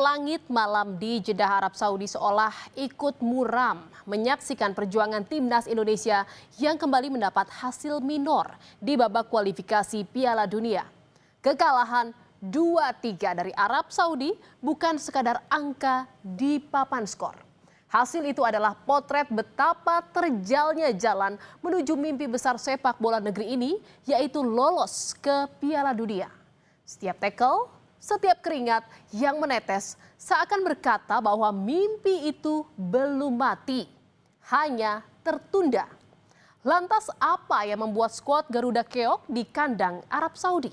langit malam di Jeddah, Arab Saudi seolah ikut muram menyaksikan perjuangan timnas Indonesia yang kembali mendapat hasil minor di babak kualifikasi Piala Dunia. Kekalahan 2-3 dari Arab Saudi bukan sekadar angka di papan skor. Hasil itu adalah potret betapa terjalnya jalan menuju mimpi besar sepak bola negeri ini, yaitu lolos ke Piala Dunia. Setiap tackle, setiap keringat yang menetes seakan berkata bahwa mimpi itu belum mati, hanya tertunda. Lantas apa yang membuat skuad Garuda keok di kandang Arab Saudi?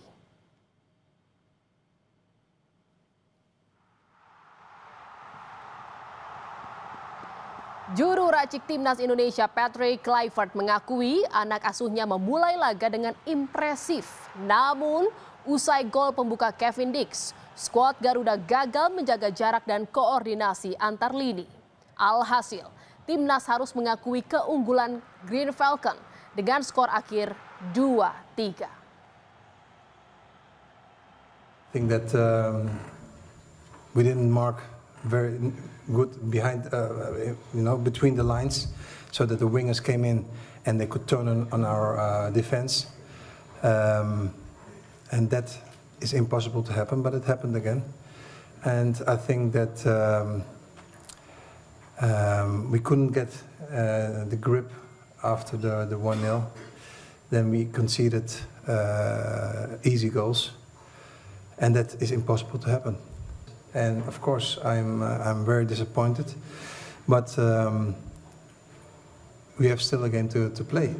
Juru racik timnas Indonesia Patrick Kluivert mengakui anak asuhnya memulai laga dengan impresif. Namun usai gol pembuka Kevin Dix, skuad Garuda gagal menjaga jarak dan koordinasi antar lini. Alhasil, timnas harus mengakui keunggulan Green Falcon dengan skor akhir 2-3. I think that we didn't mark very good behind, between the lines, so that the wingers came in and they could turn on our defense. And that is impossible to happen, but it happened again. And I think that we couldn't get the grip after the 1-0. Then we conceded easy goals, and that is impossible to happen. And of course, I'm very disappointed, but we have still a game to play.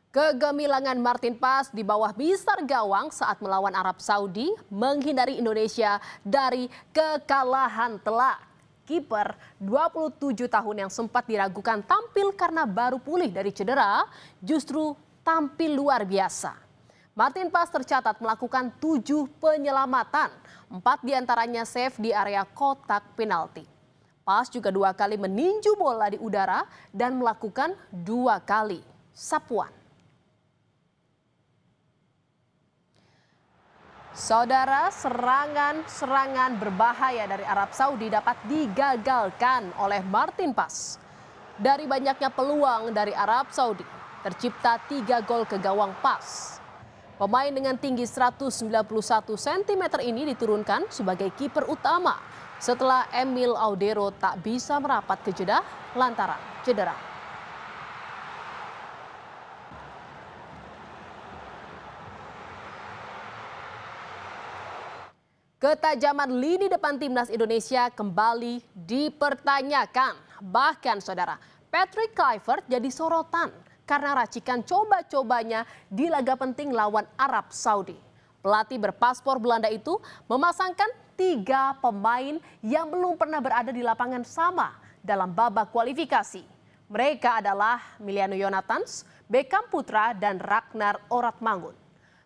Kegemilangan Martin Pas di bawah bisar gawang saat melawan Arab Saudi menghindari Indonesia dari kekalahan telak. Kiper 27 tahun yang sempat diragukan tampil karena baru pulih dari cedera justru tampil luar biasa. Martin Pas tercatat melakukan 7 penyelamatan, 4 diantaranya save di area kotak penalti. Pas juga 2 kali meninju bola di udara dan melakukan 2 kali sapuan. Saudara, serangan berbahaya dari Arab Saudi dapat digagalkan oleh Martin Pas. Dari banyaknya peluang dari Arab Saudi, tercipta 3 gol ke gawang Pas. Pemain dengan tinggi 191 cm ini diturunkan sebagai kiper utama setelah Emil Audero tak bisa merapat ke Jeddah lantaran cedera. Ketajaman lini depan timnas Indonesia kembali dipertanyakan. Bahkan saudara, Patrick Kluivert jadi sorotan karena racikan coba-cobanya di laga penting lawan Arab Saudi. Pelatih berpaspor Belanda itu memasangkan 3 pemain yang belum pernah berada di lapangan sama dalam babak kualifikasi. Mereka adalah Miliano Yonathans, Beckham Putra, dan Ragnar Oratmangun.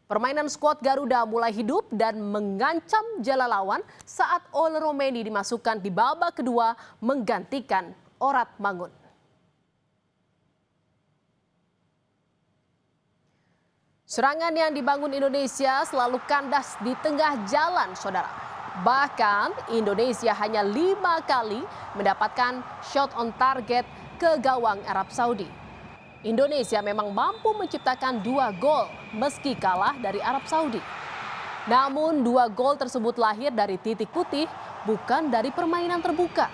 Permainan skuad Garuda mulai hidup dan mengancam jala lawan saat Ole Roemeny dimasukkan di babak kedua menggantikan Oratmangun. Serangan yang dibangun Indonesia selalu kandas di tengah jalan, saudara. Bahkan Indonesia hanya 5 kali mendapatkan shot on target ke gawang Arab Saudi. Indonesia memang mampu menciptakan 2 gol meski kalah dari Arab Saudi. Namun 2 gol tersebut lahir dari titik putih, bukan dari permainan terbuka.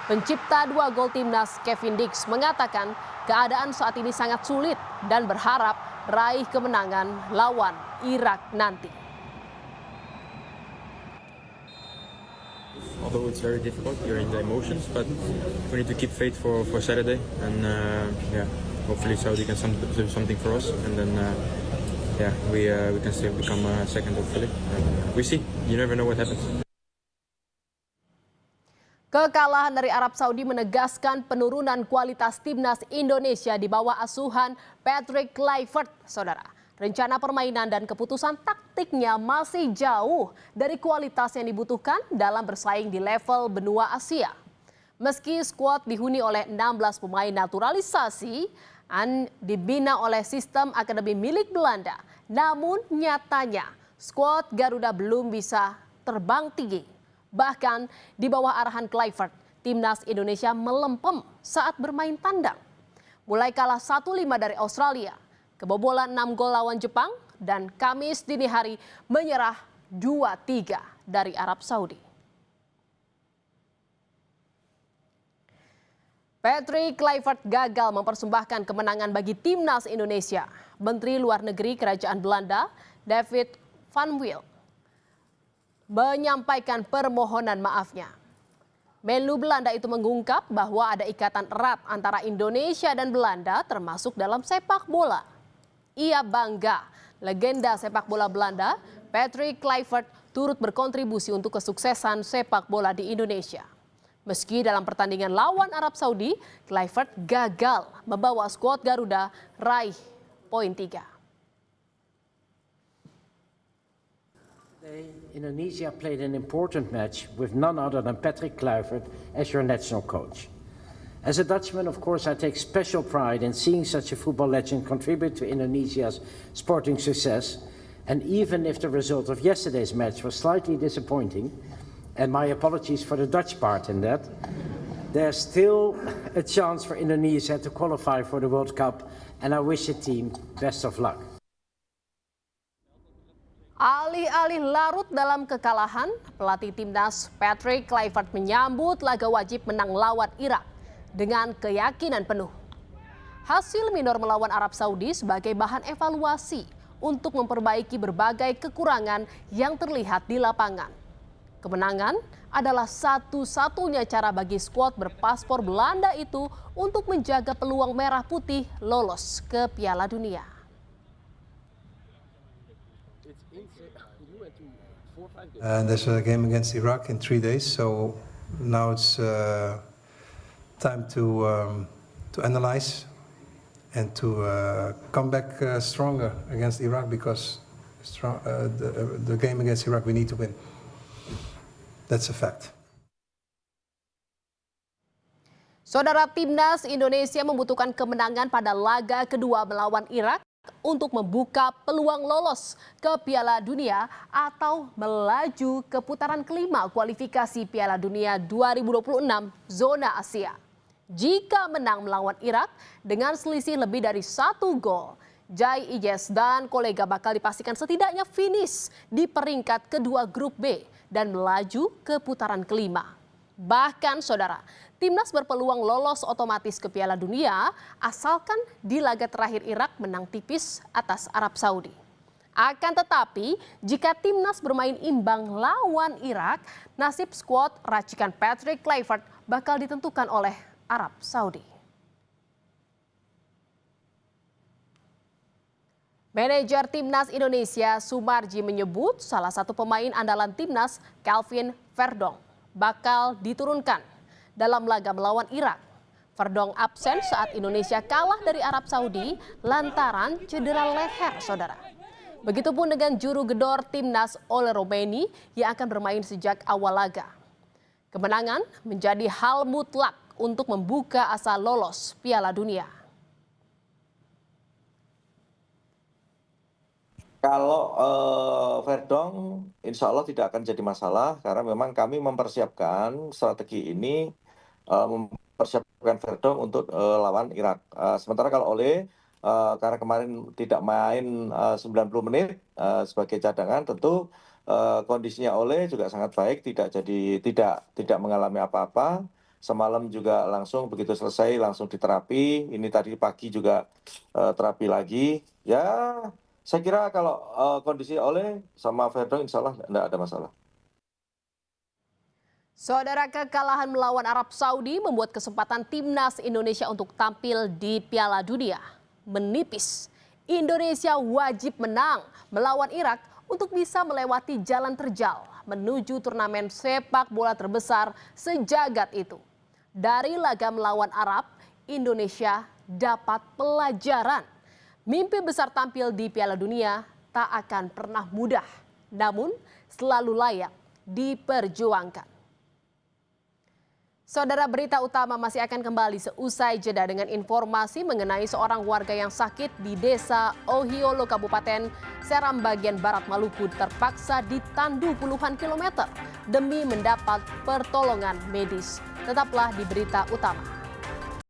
Pencipta 2 gol timnas Kevin Dix mengatakan keadaan saat ini sangat sulit dan berharap raih kemenangan lawan Irak nanti. Although it's very difficult, you're in the emotions, but we need to keep faith for Saturday, and hopefully Saudi can do something for us, and then we can still become second hopefully. We see, you never know what happens. Kekalahan dari Arab Saudi menegaskan penurunan kualitas timnas Indonesia di bawah asuhan Patrick Kluivert, saudara. Rencana permainan dan keputusan taktiknya masih jauh dari kualitas yang dibutuhkan dalam bersaing di level benua Asia. Meski skuad dihuni oleh 16 pemain naturalisasi, dibina oleh sistem akademi milik Belanda, namun nyatanya skuad Garuda belum bisa terbang tinggi. Bahkan di bawah arahan Kluivert, timnas Indonesia melempem saat bermain tandang. Mulai kalah 1-5 dari Australia, kebobolan 6 gol lawan Jepang, dan Kamis dini hari menyerah 2-3 dari Arab Saudi. Patrick Kluivert gagal mempersembahkan kemenangan bagi timnas Indonesia. Menteri Luar Negeri Kerajaan Belanda, David van Wiel, menyampaikan permohonan maafnya. Menlu Belanda itu mengungkap bahwa ada ikatan erat antara Indonesia dan Belanda termasuk dalam sepak bola. Ia bangga legenda sepak bola Belanda, Patrick Kluivert, turut berkontribusi untuk kesuksesan sepak bola di Indonesia. Meski dalam pertandingan lawan Arab Saudi, Kluivert gagal membawa skuad Garuda raih poin 3. Indonesia played an important match with none other than Patrick Kluivert as your national coach. As a Dutchman, of course, I take special pride in seeing such a football legend contribute to Indonesia's sporting success. And even if the result of yesterday's match was slightly disappointing, and my apologies for the Dutch part in that, there's still a chance for Indonesia to qualify for the World Cup, and I wish the team best of luck. Alih-alih larut dalam kekalahan, pelatih timnas Patrick Kluivert menyambut laga wajib menang lawan Irak dengan keyakinan penuh. Hasil minor melawan Arab Saudi sebagai bahan evaluasi untuk memperbaiki berbagai kekurangan yang terlihat di lapangan. Kemenangan adalah satu-satunya cara bagi skuad berpaspor Belanda itu untuk menjaga peluang merah putih lolos ke Piala Dunia. There's a game against Iraq in 3 days, so now it's time to analyze and to come back stronger against Iraq, because the game against Iraq we need to win. That's a fact. Saudara, timnas Indonesia membutuhkan kemenangan pada laga kedua melawan Irak untuk membuka peluang lolos ke Piala Dunia atau melaju ke putaran kelima kualifikasi Piala Dunia 2026 zona Asia. Jika menang melawan Irak dengan selisih lebih dari 1 gol, Jai Ijes dan kolega bakal dipastikan setidaknya finish di peringkat kedua grup B dan melaju ke putaran kelima. Bahkan saudara, timnas berpeluang lolos otomatis ke Piala Dunia asalkan di laga terakhir Irak menang tipis atas Arab Saudi. Akan tetapi, jika timnas bermain imbang lawan Irak, nasib skuad racikan Patrick Kluivert bakal ditentukan oleh Arab Saudi. Manajer timnas Indonesia Sumarji menyebut salah satu pemain andalan timnas, Calvin Verdong, bakal diturunkan dalam laga melawan Irak. Verdong absen saat Indonesia kalah dari Arab Saudi lantaran cedera leher, saudara. Begitupun dengan juru gedor timnas Ole Roumeny yang akan bermain sejak awal laga. Kemenangan menjadi hal mutlak untuk membuka asa lolos Piala Dunia. Kalau Verdong insya Allah tidak akan jadi masalah, karena memang kami mempersiapkan strategi ini, mempersiapkan Verdong untuk lawan Irak. Sementara kalau Ole, karena kemarin tidak main 90 menit sebagai cadangan, tentu kondisinya Ole juga sangat baik, tidak mengalami apa-apa. Semalam juga langsung begitu selesai langsung diterapi, ini tadi pagi juga terapi lagi. Ya, saya kira kalau kondisi Ole sama Verdong insya Allah tidak ada masalah. Saudara, kekalahan melawan Arab Saudi membuat kesempatan timnas Indonesia untuk tampil di Piala Dunia menipis. Indonesia wajib menang melawan Irak untuk bisa melewati jalan terjal menuju turnamen sepak bola terbesar sejagat itu. Dari laga melawan Arab, Indonesia dapat pelajaran. Mimpi besar tampil di Piala Dunia tak akan pernah mudah, namun selalu layak diperjuangkan. Saudara, berita utama masih akan kembali seusai jeda dengan informasi mengenai seorang warga yang sakit di desa Ohiolo, Kabupaten Seram bagian barat Maluku terpaksa ditandu puluhan kilometer demi mendapat pertolongan medis. Tetaplah di berita utama.